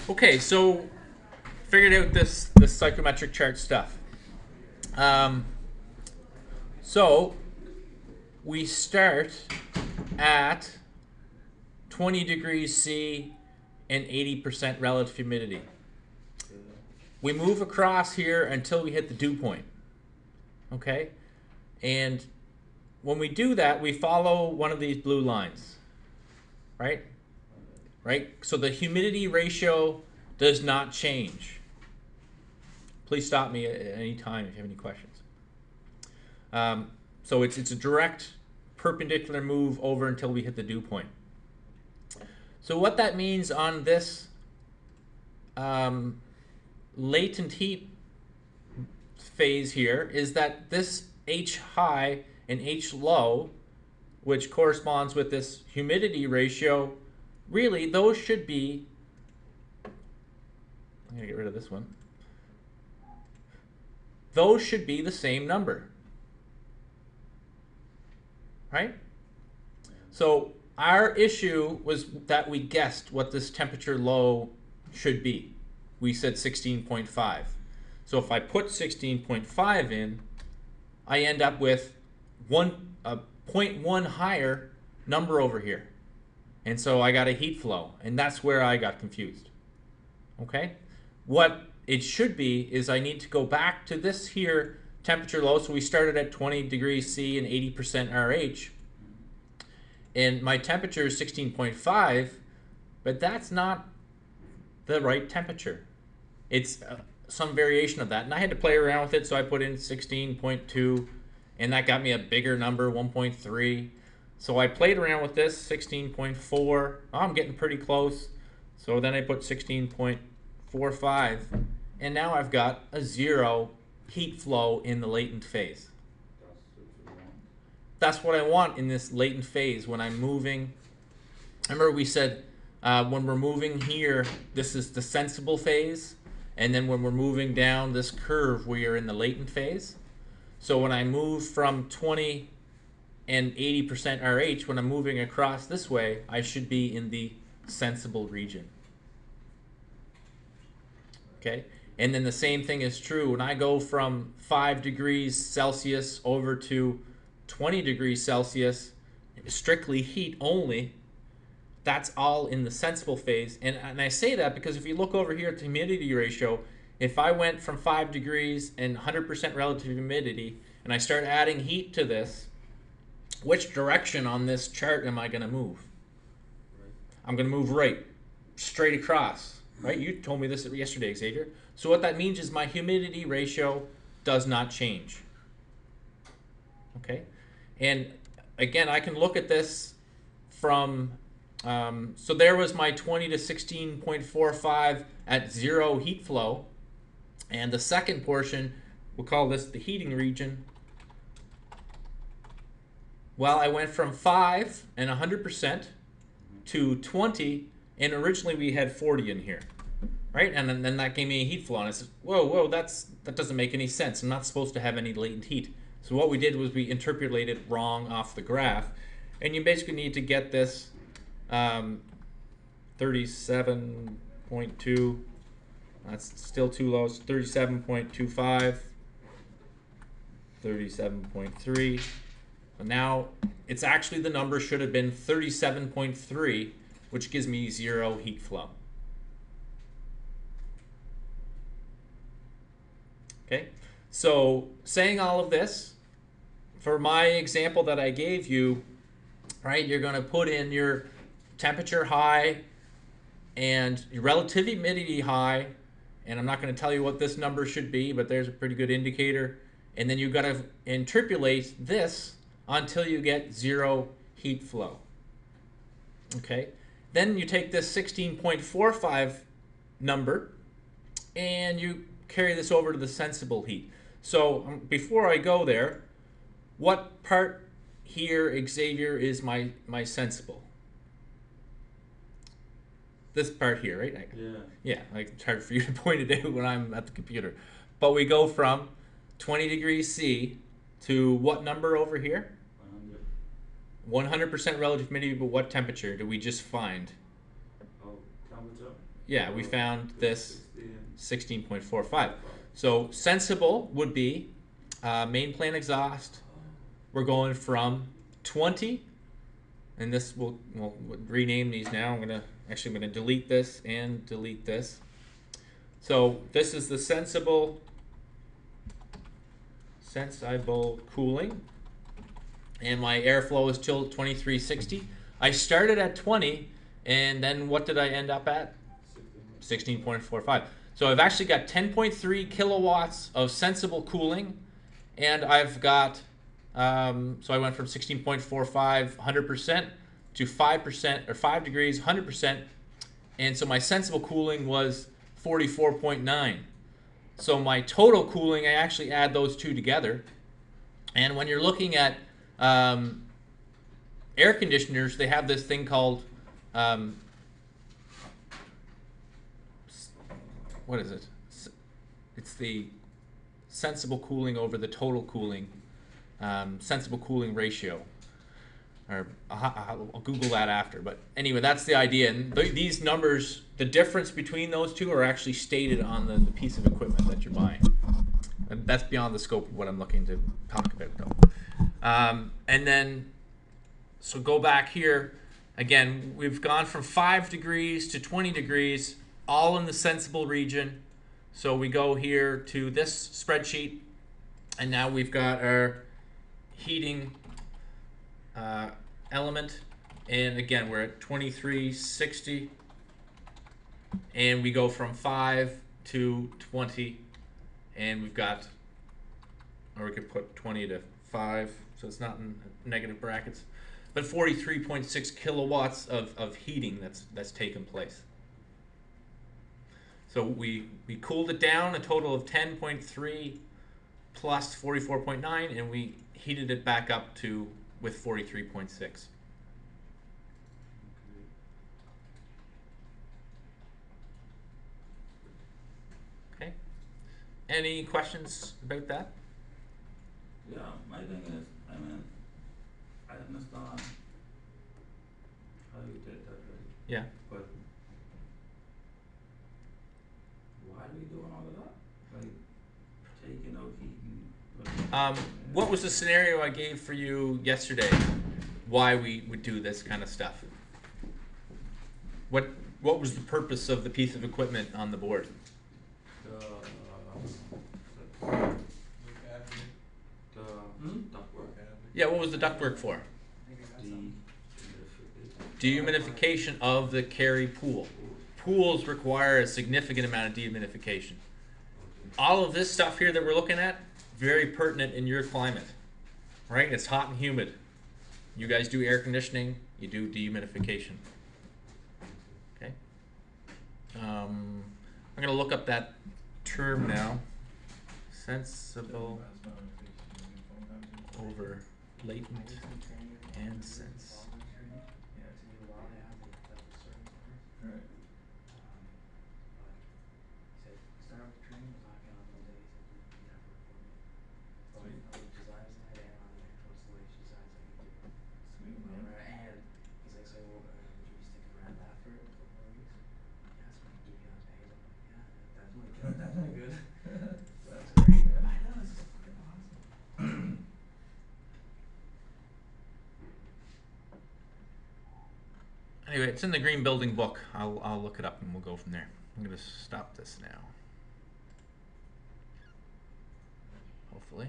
Okay, so figured out this psychometric chart stuff. Um, so we start at 20 degrees C and 80% relative humidity. We move across here until we hit the dew point. Okay, and when we do that, we follow one of these blue lines, right? Right. So the humidity ratio does not change. Please stop me at any time if you have any questions. So it's a direct perpendicular move over until we hit the dew point. So what that means on this latent heat phase here is that this H high and H low, which corresponds with this humidity ratio, really those should be, I'm gonna get rid of this one, those should be the same number, right? So our issue was that we guessed what this temperature low should be. We said 16.5. So if I put 16.5 in, I end up with a 0.1 higher number over here. And so I got a heat flow, and that's where I got confused. Okay? What it should be is I need to go back to this here temperature low. So we started at 20 degrees C and 80% RH. And my temperature is 16.5, but that's not the right temperature. It's some variation of that. And I had to play around with it, so I put in 16.2, and that got me a bigger number, 1.3. So I played around with this, 16.4. Oh, I'm getting pretty close. So then I put 16.45, and now I've got a 0 heat flow in the latent phase. That's what I want in this latent phase when I'm moving. Remember we said when we're moving here, this is the sensible phase. And then when we're moving down this curve, we are in the latent phase. So when I move from 20 and 80% RH, when I'm moving across this way, I should be in the sensible region. Okay? And then the same thing is true when I go from 5 degrees Celsius over to 20 degrees Celsius, strictly heat only, that's all in the sensible phase. And I say that because if you look over here at the humidity ratio, if I went from 5 degrees and 100% relative humidity, and I start adding heat to this, which direction on this chart am I going to move? I'm going to move right, straight across, right? You told me this yesterday, Xavier. So what that means is my humidity ratio does not change. Okay? And again, I can look at this from, so there was my 20 to 16.45 at 0 heat flow. And the second portion, we'll call this the heating region. Well, I went from 5 and 100% to 20, and originally we had 40 in here, right? And then that gave me a heat flow, and I said, whoa, that doesn't make any sense. I'm not supposed to have any latent heat. So what we did was we interpolated wrong off the graph, and you basically need to get this 37.2. That's still too low. It's 37.25, 37.3. But now it's actually the number should have been 37.3, which gives me 0 heat flow. Okay, so saying all of this, for my example that I gave you, right, you're going to put in your temperature high and your relative humidity high, and I'm not going to tell you what this number should be, but there's a pretty good indicator. And then you've got to interpolate this until you get 0 heat flow. Okay, then you take this 16.45 number and you carry this over to the sensible heat. So before I go there, what part here, Xavier, is my sensible? This part here, right? Yeah, it's hard for you to point it out when I'm at the computer. But we go from 20 degrees C to what number over here? 100% relative humidity, but what temperature do we just find? Oh, temperature? yeah, we found this 16.45. So sensible would be main plant exhaust. We're going from 20, and this we'll rename these now. I'm gonna delete this and delete this. So this is the sensible cooling, and my airflow is till 2360. I started at 20, and then what did I end up at? 16.45. So I've actually got 10.3 kilowatts of sensible cooling, and I've got, so I went from 16.45, 100% to 5%, or 5 degrees, 100%, and so my sensible cooling was 44.9. So my total cooling, I actually add those two together, and when you're looking at air conditioners, they have this thing called what is it? It's the sensible cooling over the total cooling, sensible cooling ratio. Or I'll Google that after. But anyway, that's the idea. And these numbers, the difference between those two are actually stated on the piece of equipment that you're buying. And that's beyond the scope of what I'm looking to talk about, though. And then, so go back here. Again, we've gone from 5 degrees to 20 degrees, all in the sensible region. So we go here to this spreadsheet, and now we've got our heating element, and again we're at 2360, and we go from 5 to 20, and we've got, or we could put 20 to 5, so it's not in negative brackets, but 43.6 kilowatts of heating that's taken place. So we cooled it down a total of 10.3 plus 44.9, and we heated it back up to with 43.6. Okay. Any questions about that? Yeah, my thing is, I mean, I understand how you did that, right? Yeah. But why are we doing all of that? Like, taking out heat and... What was the scenario I gave for you yesterday? Why we would do this kind of stuff? What was the purpose of the piece of equipment on the board? The ductwork. Yeah, what was the ductwork for? Dehumidification of the carry pool. Pools require a significant amount of dehumidification. All of this stuff here that we're looking at, very pertinent in your climate, right? It's hot and humid. You guys do air conditioning, you do dehumidification. Okay. I'm gonna look up that term now. Sensible over latent and sense. Anyway, it's in the green building book. I'll look it up and we'll go from there. I'm gonna stop this now. Hopefully.